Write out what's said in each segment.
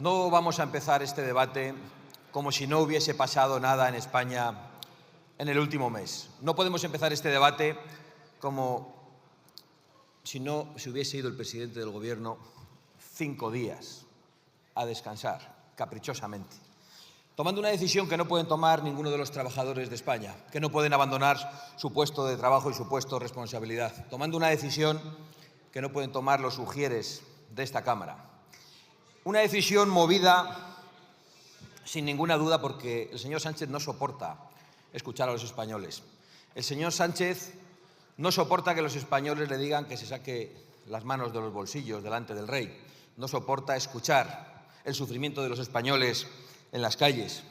No vamos a empezar este debate como si no hubiese pasado nada en España en el último mes. No podemos empezar este debate como si no se hubiese ido el presidente del Gobierno 5 días a descansar, caprichosamente, tomando una decisión que no pueden tomar ninguno de los trabajadores de España, que no pueden abandonar su puesto de trabajo y su puesto de responsabilidad, tomando una decisión que no pueden tomar los ujieres de esta Cámara. Una decisión movida, sin ninguna duda, porque el señor Sánchez no soporta escuchar a los españoles. El señor Sánchez no soporta que los españoles le digan que se saque las manos de los bolsillos delante del rey. No soporta escuchar el sufrimiento de los españoles en las calles.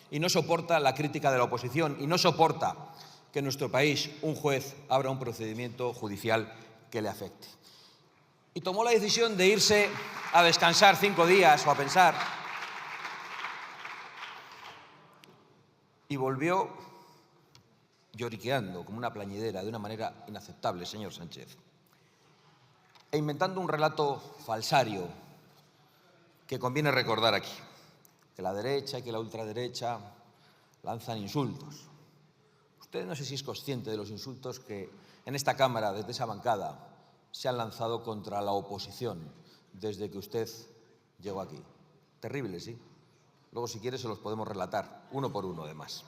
Y no soporta la crítica de la oposición. Y no soporta que en nuestro país un juez abra un procedimiento judicial que le afecte. Y tomó la decisión de irse a descansar 5 días o a pensar. Y volvió lloriqueando como una plañidera, de una manera inaceptable, señor Sánchez. E inventando un relato falsario que conviene recordar aquí. Que la derecha y que la ultraderecha lanzan insultos. Usted no sé si es consciente de los insultos que en esta Cámara, desde esa bancada, se han lanzado contra la oposición desde que usted llegó aquí. Terrible, ¿sí? Luego, si quiere, se los podemos relatar, uno por uno, además.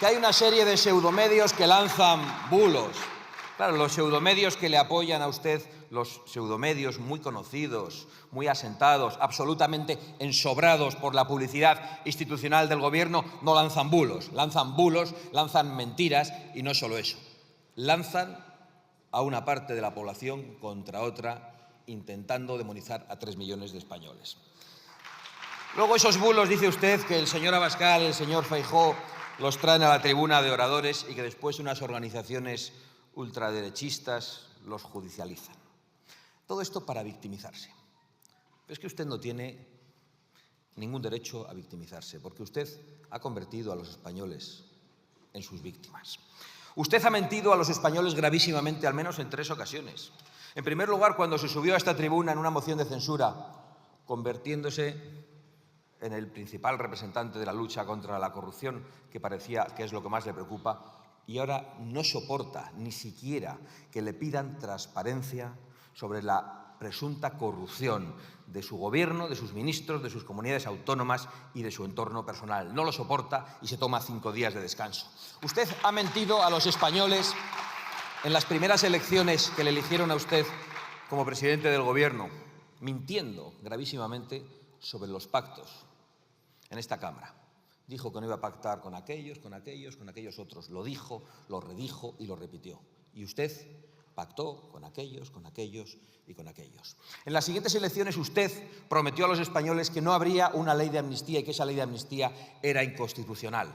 Que hay una serie de pseudomedios que lanzan bulos. Claro, los pseudomedios que le apoyan a usted, los pseudomedios muy conocidos, muy asentados, absolutamente ensobrados por la publicidad institucional del Gobierno, no lanzan bulos, lanzan mentiras y no solo eso. Lanzan a una parte de la población contra otra, intentando demonizar a 3 millones de españoles. Luego esos bulos, dice usted, que el señor Abascal, el señor Feijóo, los traen a la tribuna de oradores y que después unas organizaciones ultraderechistas los judicializan. Todo esto para victimizarse. Pero es que usted no tiene ningún derecho a victimizarse, porque usted ha convertido a los españoles en sus víctimas. Usted ha mentido a los españoles gravísimamente, al menos en 3 ocasiones. En primer lugar, cuando se subió a esta tribuna en una moción de censura, convirtiéndose en el principal representante de la lucha contra la corrupción, que parecía que es lo que más le preocupa, y ahora no soporta ni siquiera que le pidan transparencia sobre la presunta corrupción de su gobierno, de sus ministros, de sus comunidades autónomas y de su entorno personal. No lo soporta y se toma 5 días de descanso. Usted ha mentido a los españoles en las primeras elecciones que le eligieron a usted como presidente del Gobierno, mintiendo gravísimamente sobre los pactos en esta Cámara. Dijo que no iba a pactar con aquellos otros. Lo dijo, lo redijo y lo repitió. Y usted pactó con aquellos y con aquellos. En las siguientes elecciones usted prometió a los españoles que no habría una ley de amnistía y que esa ley de amnistía era inconstitucional.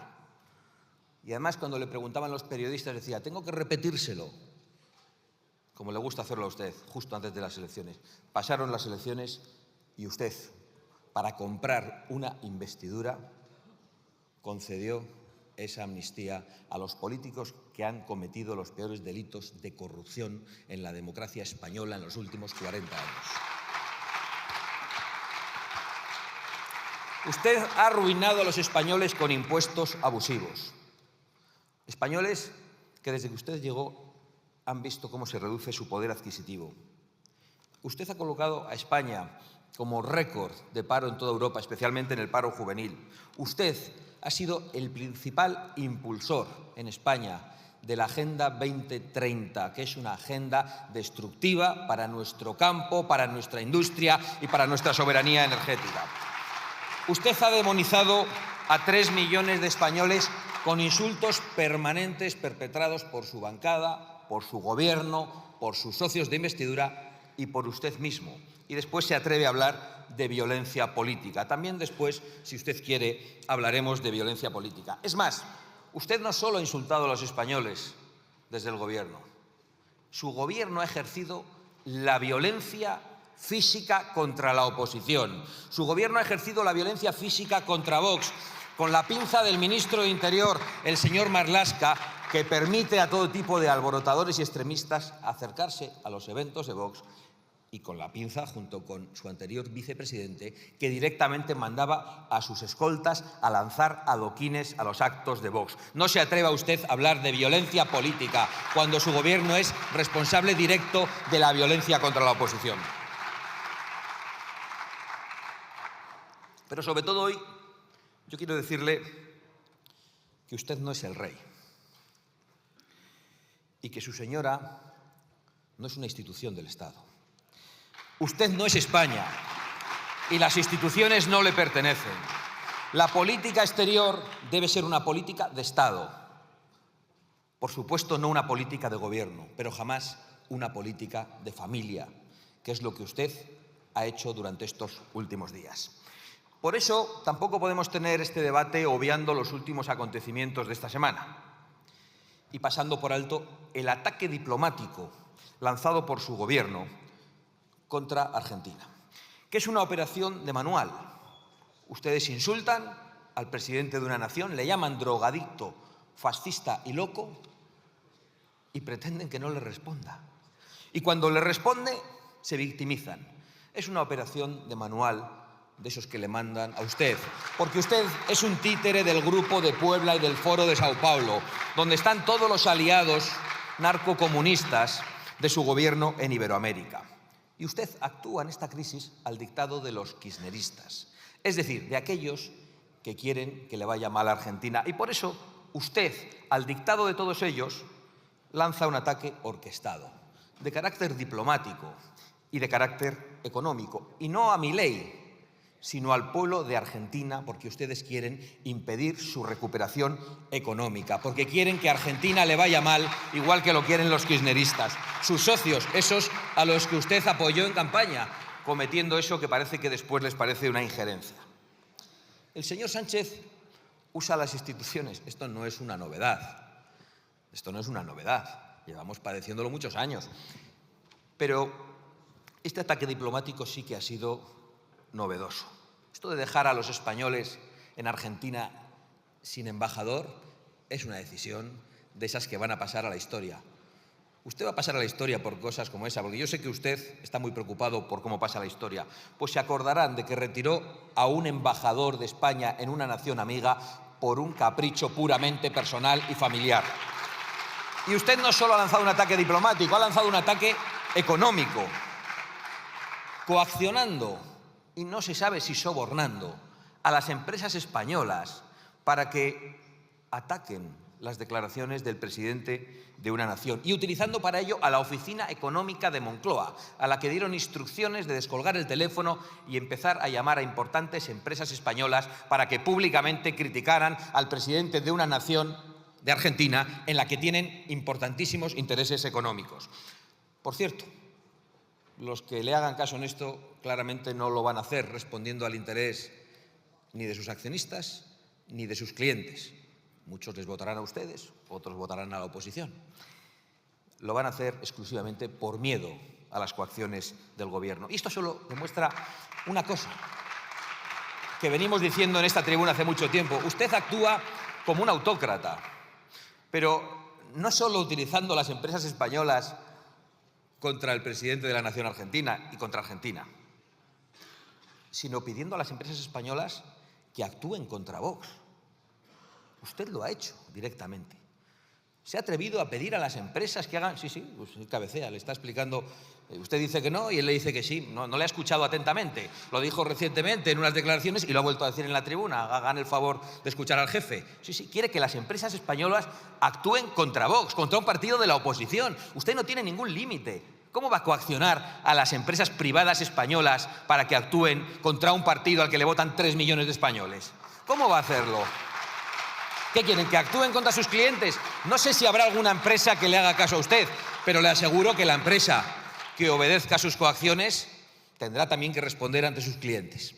Y además, cuando le preguntaban los periodistas, decía, tengo que repetírselo, como le gusta hacerlo a usted, justo antes de las elecciones. Pasaron las elecciones y usted, para comprar una investidura, concedió esa amnistía a los políticos que han cometido los peores delitos de corrupción en la democracia española en los últimos 40 años. Usted ha arruinado a los españoles con impuestos abusivos. Españoles que desde que usted llegó han visto cómo se reduce su poder adquisitivo. Usted ha colocado a España como récord de paro en toda Europa, especialmente en el paro juvenil. Usted ha sido el principal impulsor en España de la Agenda 2030, que es una agenda destructiva para nuestro campo, para nuestra industria y para nuestra soberanía energética. Usted ha demonizado a 3 millones de españoles con insultos permanentes perpetrados por su bancada, por su gobierno, por sus socios de investidura y por usted mismo. Y después se atreve a hablar de violencia política. También después, si usted quiere, hablaremos de violencia política. Es más, usted no solo ha insultado a los españoles desde el Gobierno. Su Gobierno ha ejercido la violencia física contra la oposición. Su Gobierno ha ejercido la violencia física contra Vox, con la pinza del ministro de Interior, el señor Marlaska, que permite a todo tipo de alborotadores y extremistas acercarse a los eventos de Vox y con la pinza junto con su anterior vicepresidente, que directamente mandaba a sus escoltas a lanzar adoquines a los actos de Vox. No se atreva usted a hablar de violencia política cuando su gobierno es responsable directo de la violencia contra la oposición. Pero sobre todo hoy yo quiero decirle que usted no es el rey y que su señora no es una institución del Estado. Usted no es España y las instituciones no le pertenecen. La política exterior debe ser una política de Estado. Por supuesto, no una política de gobierno, pero jamás una política de familia, que es lo que usted ha hecho durante estos últimos días. Por eso tampoco podemos tener este debate obviando los últimos acontecimientos de esta semana y pasando por alto el ataque diplomático lanzado por su gobierno contra Argentina, que es una operación de manual. Ustedes insultan al presidente de una nación, le llaman drogadicto, fascista y loco y pretenden que no le responda. Y cuando le responde, se victimizan. Es una operación de manual de esos que le mandan a usted, porque usted es un títere del Grupo de Puebla y del Foro de Sao Paulo, donde están todos los aliados narcocomunistas de su gobierno en Iberoamérica. Y usted actúa en esta crisis al dictado de los kirchneristas, es decir, de aquellos que quieren que le vaya mal a Argentina. Y por eso usted, al dictado de todos ellos, lanza un ataque orquestado, de carácter diplomático y de carácter económico. Y no a Milei, sino al pueblo de Argentina, porque ustedes quieren impedir su recuperación económica, porque quieren que a Argentina le vaya mal, igual que lo quieren los kirchneristas, sus socios, esos a los que usted apoyó en campaña, cometiendo eso que parece que después les parece una injerencia. El señor Sánchez usa las instituciones. Esto no es una novedad. Esto no es una novedad. Llevamos padeciéndolo muchos años. Pero este ataque diplomático sí que ha sido novedoso. Esto de dejar a los españoles en Argentina sin embajador es una decisión de esas que van a pasar a la historia. Usted va a pasar a la historia por cosas como esa, porque yo sé que usted está muy preocupado por cómo pasa la historia. Pues se acordarán de que retiró a un embajador de España en una nación amiga por un capricho puramente personal y familiar. Y usted no solo ha lanzado un ataque diplomático, ha lanzado un ataque económico, coaccionando, y no se sabe si sobornando, a las empresas españolas para que ataquen las declaraciones del presidente de una nación y utilizando para ello a la Oficina Económica de Moncloa, a la que dieron instrucciones de descolgar el teléfono y empezar a llamar a importantes empresas españolas para que públicamente criticaran al presidente de una nación, de Argentina, en la que tienen importantísimos intereses económicos. Por cierto, los que le hagan caso en esto claramente no lo van a hacer respondiendo al interés ni de sus accionistas ni de sus clientes. Muchos les votarán a ustedes, otros votarán a la oposición. Lo van a hacer exclusivamente por miedo a las coacciones del gobierno. Y esto solo demuestra una cosa que venimos diciendo en esta tribuna hace mucho tiempo. Usted actúa como un autócrata, pero no solo utilizando las empresas españolas contra el presidente de la nación argentina y contra Argentina, sino pidiendo a las empresas españolas que actúen contra Vox. Usted lo ha hecho directamente. Se ha atrevido a pedir a las empresas que hagan... Sí, pues cabecea, le está explicando... Usted dice que no y él le dice que sí. No le ha escuchado atentamente. Lo dijo recientemente en unas declaraciones y lo ha vuelto a decir en la tribuna. Hagan el favor de escuchar al jefe. Sí, quiere que las empresas españolas actúen contra Vox, contra un partido de la oposición. Usted no tiene ningún límite. ¿Cómo va a coaccionar a las empresas privadas españolas para que actúen contra un partido al que le votan 3 millones de españoles? ¿Cómo va a hacerlo? ¿Qué quieren? ¿Que actúen contra sus clientes? No sé si habrá alguna empresa que le haga caso a usted, pero le aseguro que la empresa que obedezca a sus coacciones tendrá también que responder ante sus clientes.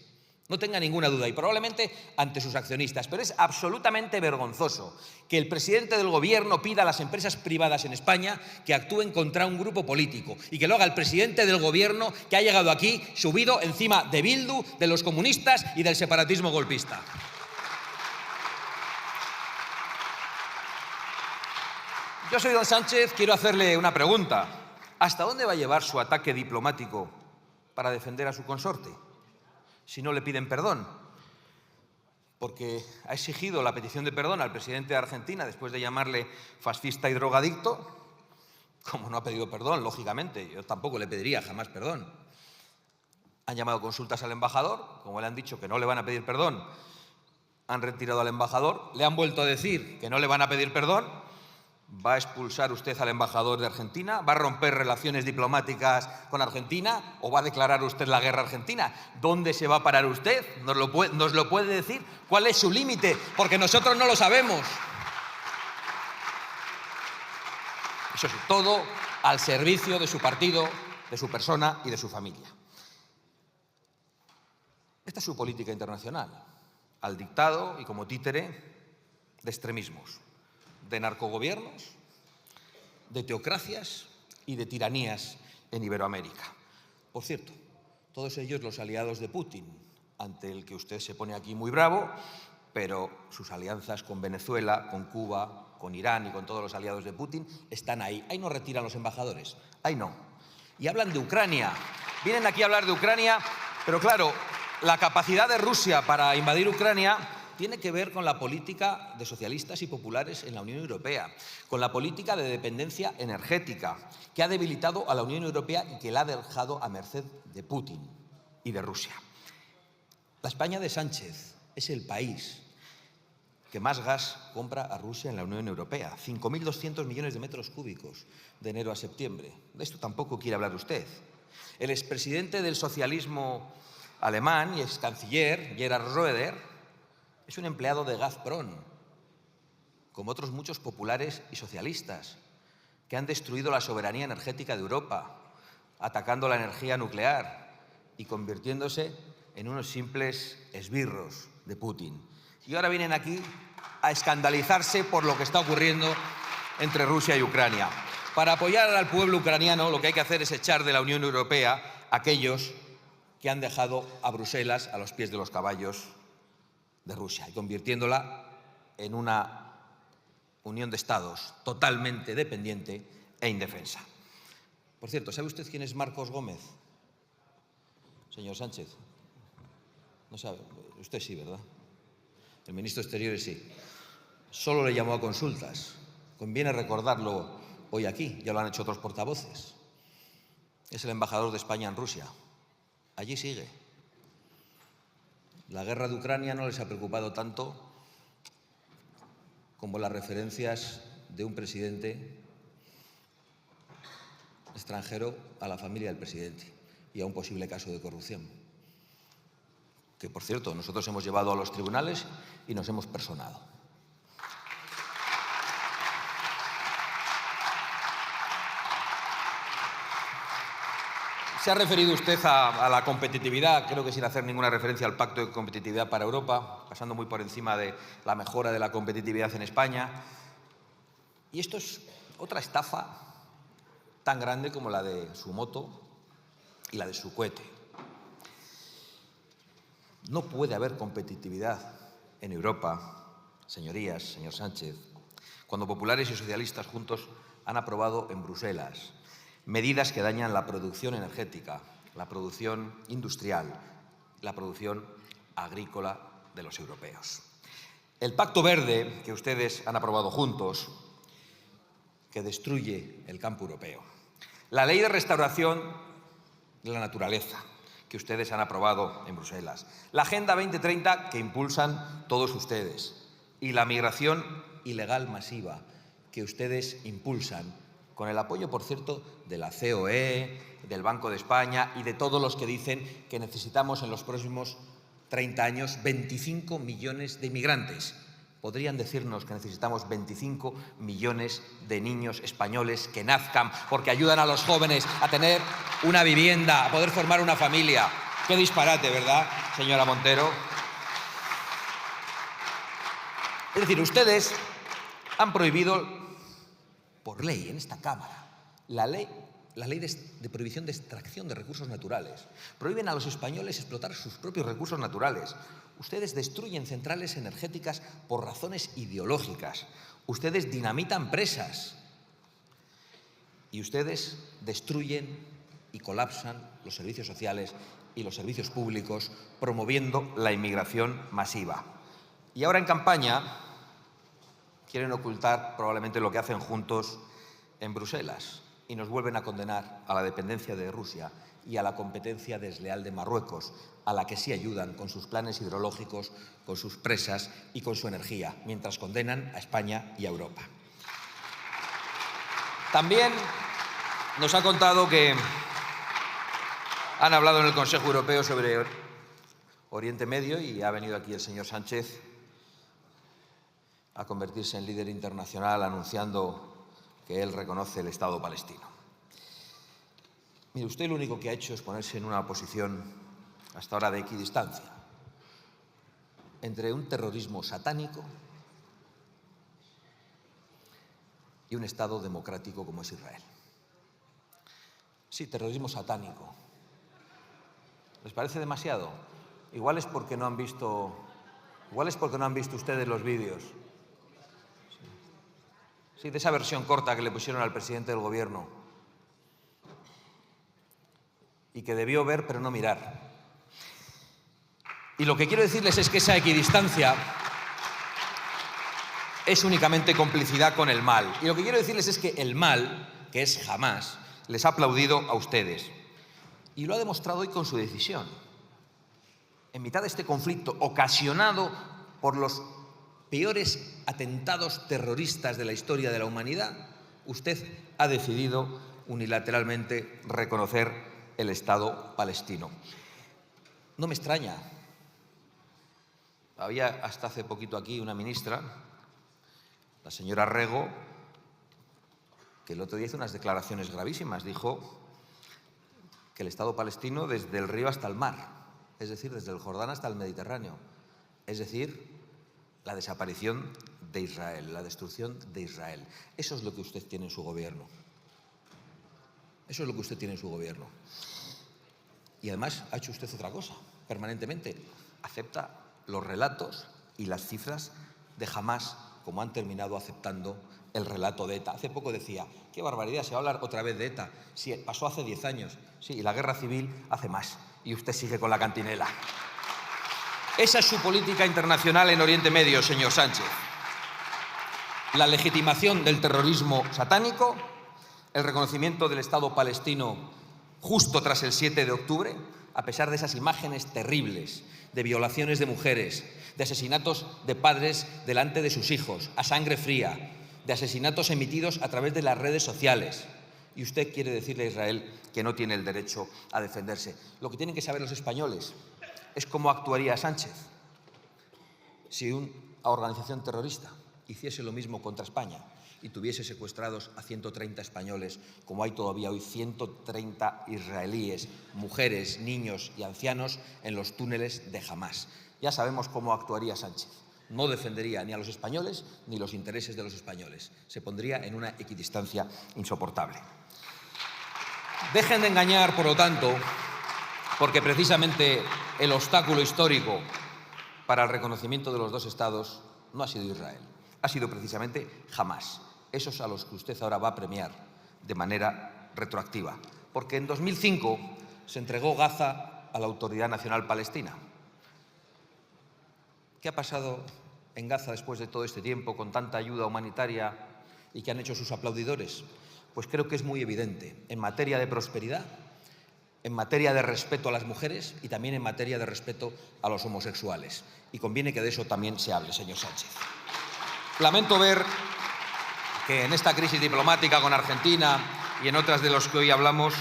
No tenga ninguna duda, y probablemente ante sus accionistas. Pero es absolutamente vergonzoso que el presidente del gobierno pida a las empresas privadas en España que actúen contra un grupo político y que lo haga el presidente del gobierno que ha llegado aquí subido encima de Bildu, de los comunistas y del separatismo golpista. Yo soy don Sánchez, quiero hacerle una pregunta. ¿Hasta dónde va a llevar su ataque diplomático para defender a su consorte, si no le piden perdón? Porque ha exigido la petición de perdón al presidente de Argentina después de llamarle fascista y drogadicto. Como no ha pedido perdón, lógicamente, yo tampoco le pediría jamás perdón. Han llamado consultas al embajador, como le han dicho que no le van a pedir perdón, han retirado al embajador, le han vuelto a decir que no le van a pedir perdón. ¿Va a expulsar usted al embajador de Argentina? ¿Va a romper relaciones diplomáticas con Argentina? ¿O va a declarar usted la guerra a Argentina? ¿Dónde se va a parar usted? ¿Nos lo puede decir? ¿Cuál es su límite? Porque nosotros no lo sabemos. Eso sí, todo al servicio de su partido, de su persona y de su familia. Esta es su política internacional, al dictado y como títere de extremismos, de narcogobiernos, de teocracias y de tiranías en Iberoamérica. Por cierto, todos ellos los aliados de Putin, ante el que usted se pone aquí muy bravo, pero sus alianzas con Venezuela, con Cuba, con Irán y con todos los aliados de Putin están ahí. Ahí no retiran los embajadores, ahí no. Y hablan de Ucrania. Vienen aquí a hablar de Ucrania, pero claro, la capacidad de Rusia para invadir Ucrania tiene que ver con la política de socialistas y populares en la Unión Europea, con la política de dependencia energética, que ha debilitado a la Unión Europea y que la ha dejado a merced de Putin y de Rusia. La España de Sánchez es el país que más gas compra a Rusia en la Unión Europea, 5.200 millones de metros cúbicos de enero a septiembre. De esto tampoco quiere hablar usted. El expresidente del socialismo alemán y ex canciller, Gerhard Schröder, es un empleado de Gazprom, como otros muchos populares y socialistas, que han destruido la soberanía energética de Europa, atacando la energía nuclear y convirtiéndose en unos simples esbirros de Putin. Y ahora vienen aquí a escandalizarse por lo que está ocurriendo entre Rusia y Ucrania. Para apoyar al pueblo ucraniano, lo que hay que hacer es echar de la Unión Europea a aquellos que han dejado a Bruselas a los pies de los caballos de Rusia y convirtiéndola en una unión de estados totalmente dependiente e indefensa. Por cierto, ¿sabe usted quién es Marcos Gómez? Señor Sánchez. No sabe. Usted sí, ¿verdad? El ministro de Exteriores sí. Solo le llamó a consultas. Conviene recordarlo hoy aquí, ya lo han hecho otros portavoces. Es el embajador de España en Rusia. Allí sigue. La guerra de Ucrania no les ha preocupado tanto como las referencias de un presidente extranjero a la familia del presidente y a un posible caso de corrupción, que, por cierto, nosotros hemos llevado a los tribunales y nos hemos personado. Se ha referido usted a la competitividad, creo que sin hacer ninguna referencia al Pacto de Competitividad para Europa, pasando muy por encima de la mejora de la competitividad en España. Y esto es otra estafa tan grande como la de su moto y la de su cohete. No puede haber competitividad en Europa, señorías, señor Sánchez, cuando populares y socialistas juntos han aprobado en Bruselas medidas que dañan la producción energética, la producción industrial, la producción agrícola de los europeos. El Pacto Verde que ustedes han aprobado juntos, que destruye el campo europeo. La Ley de Restauración de la Naturaleza, que ustedes han aprobado en Bruselas. La Agenda 2030, que impulsan todos ustedes. Y la migración ilegal masiva, que ustedes impulsan, con el apoyo, por cierto, de la COE, del Banco de España y de todos los que dicen que necesitamos en los próximos 30 años 25 millones de inmigrantes. Podrían decirnos que necesitamos 25 millones de niños españoles que nazcan porque ayudan a los jóvenes a tener una vivienda, a poder formar una familia. Qué disparate, ¿verdad, señora Montero? Es decir, ustedes han prohibido por ley en esta Cámara la ley de prohibición de extracción de recursos naturales. Prohíben a los españoles explotar sus propios recursos naturales. Ustedes destruyen centrales energéticas por razones ideológicas. Ustedes dinamitan presas. Y ustedes destruyen y colapsan los servicios sociales y los servicios públicos, promoviendo la inmigración masiva. Y ahora en campaña quieren ocultar probablemente lo que hacen juntos en Bruselas y nos vuelven a condenar a la dependencia de Rusia y a la competencia desleal de Marruecos, a la que sí ayudan con sus planes hidrológicos, con sus presas y con su energía, mientras condenan a España y a Europa. También nos ha contado que han hablado en el Consejo Europeo sobre Oriente Medio y ha venido aquí el señor Sánchez a convertirse en líder internacional anunciando que él reconoce el Estado palestino. Mire, usted lo único que ha hecho es ponerse en una posición hasta ahora de equidistancia entre un terrorismo satánico y un Estado democrático como es Israel. Sí, terrorismo satánico. ¿Les parece demasiado? Igual es porque no han visto ustedes los vídeos. Sí, de esa versión corta que le pusieron al presidente del Gobierno y que debió ver pero no mirar. Y lo que quiero decirles es que esa equidistancia es únicamente complicidad con el mal. Y lo que quiero decirles es que el mal, que es Hamás, les ha aplaudido a ustedes. Y lo ha demostrado hoy con su decisión. En mitad de este conflicto ocasionado por los peores atentados terroristas de la historia de la humanidad, usted ha decidido unilateralmente reconocer el Estado palestino. No me extraña. Había hasta hace poquito aquí una ministra, la señora Rego, que el otro día hizo unas declaraciones gravísimas. Dijo que el Estado palestino desde el río hasta el mar, es decir, desde el Jordán hasta el Mediterráneo, es decir, la desaparición de Israel, la destrucción de Israel. Eso es lo que usted tiene en su gobierno. Eso es lo que usted tiene en su gobierno. Y además ha hecho usted otra cosa, permanentemente. Acepta los relatos y las cifras de Hamás, como han terminado aceptando el relato de ETA. Hace poco decía, qué barbaridad, se va a hablar otra vez de ETA. Sí, pasó hace 10 años. Sí, y la guerra civil hace más. Y usted sigue con la cantinela. Esa es su política internacional en Oriente Medio, señor Sánchez. La legitimación del terrorismo satánico, el reconocimiento del Estado palestino justo tras el 7 de octubre, a pesar de esas imágenes terribles de violaciones de mujeres, de asesinatos de padres delante de sus hijos, a sangre fría, de asesinatos emitidos a través de las redes sociales. Y usted quiere decirle a Israel que no tiene el derecho a defenderse. Lo que tienen que saber los españoles es cómo actuaría Sánchez si una organización terrorista hiciese lo mismo contra España y tuviese secuestrados a 130 españoles, como hay todavía hoy 130 israelíes, mujeres, niños y ancianos en los túneles de Hamás. Ya sabemos cómo actuaría Sánchez. No defendería ni a los españoles ni los intereses de los españoles. Se pondría en una equidistancia insoportable. Dejen de engañar, por lo tanto, porque precisamente el obstáculo histórico para el reconocimiento de los dos Estados no ha sido Israel, ha sido precisamente Hamás. Esos a los que usted ahora va a premiar de manera retroactiva. Porque en 2005 se entregó Gaza a la Autoridad Nacional Palestina. ¿Qué ha pasado en Gaza después de todo este tiempo, con tanta ayuda humanitaria y qué han hecho sus aplaudidores? Pues creo que es muy evidente, en materia de prosperidad, en materia de respeto a las mujeres y también en materia de respeto a los homosexuales. Y conviene que de eso también se hable, señor Sánchez. Lamento ver que en esta crisis diplomática con Argentina y en otras de las que hoy hablamos,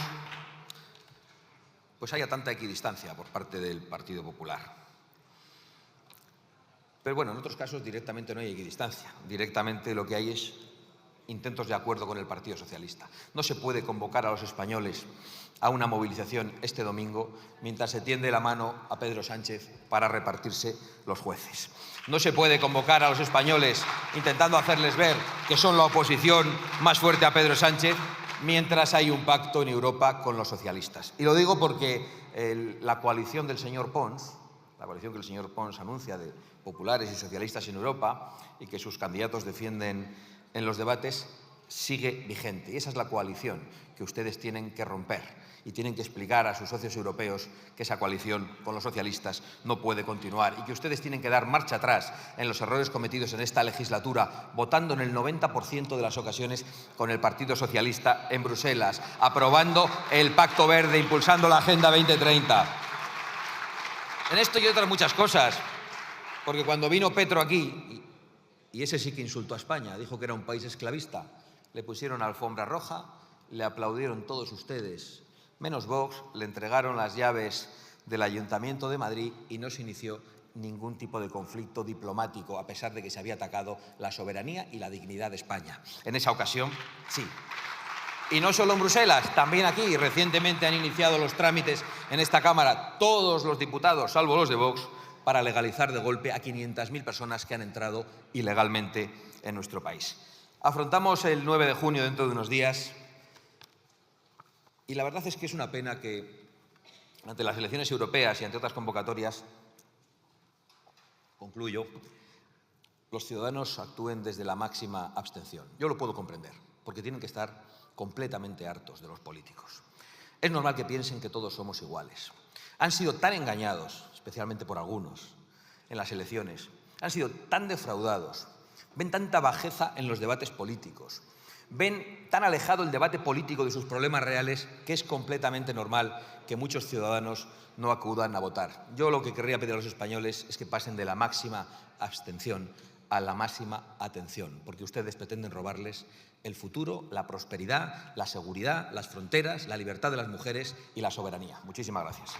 pues haya tanta equidistancia por parte del Partido Popular. Pero bueno, en otros casos directamente no hay equidistancia. Directamente lo que hay es intentos de acuerdo con el Partido Socialista. No se puede convocar a los españoles a una movilización este domingo mientras se tiende la mano a Pedro Sánchez para repartirse los jueces. No se puede convocar a los españoles intentando hacerles ver que son la oposición más fuerte a Pedro Sánchez mientras hay un pacto en Europa con los socialistas. Y lo digo porque la coalición del señor Pons, la coalición que el señor Pons anuncia de populares y socialistas en Europa y que sus candidatos defienden en los debates, sigue vigente. Y esa es la coalición que ustedes tienen que romper. Y tienen que explicar a sus socios europeos que esa coalición con los socialistas no puede continuar y que ustedes tienen que dar marcha atrás en los errores cometidos en esta legislatura, votando en el 90% de las ocasiones con el Partido Socialista en Bruselas, aprobando el Pacto Verde, impulsando la Agenda 2030. En esto y otras muchas cosas, porque cuando vino Petro aquí, y ese sí que insultó a España, dijo que era un país esclavista, le pusieron alfombra roja, le aplaudieron todos ustedes, menos Vox, le entregaron las llaves del Ayuntamiento de Madrid y no se inició ningún tipo de conflicto diplomático, a pesar de que se había atacado la soberanía y la dignidad de España. En esa ocasión, sí. Y no solo en Bruselas, también aquí. Recientemente han iniciado los trámites en esta Cámara todos los diputados, salvo los de Vox, para legalizar de golpe a 500.000 personas que han entrado ilegalmente en nuestro país. Afrontamos el 9 de junio, dentro de unos días. Y la verdad es que es una pena que ante las elecciones europeas y ante otras convocatorias, concluyo, los ciudadanos actúen desde la máxima abstención. Yo lo puedo comprender, porque tienen que estar completamente hartos de los políticos. Es normal que piensen que todos somos iguales. Han sido tan engañados, especialmente por algunos, en las elecciones. Han sido tan defraudados. Ven tanta bajeza en los debates políticos. Ven tan alejado el debate político de sus problemas reales que es completamente normal que muchos ciudadanos no acudan a votar. Yo lo que querría pedir a los españoles es que pasen de la máxima abstención a la máxima atención, porque ustedes pretenden robarles el futuro, la prosperidad, la seguridad, las fronteras, la libertad de las mujeres y la soberanía. Muchísimas gracias.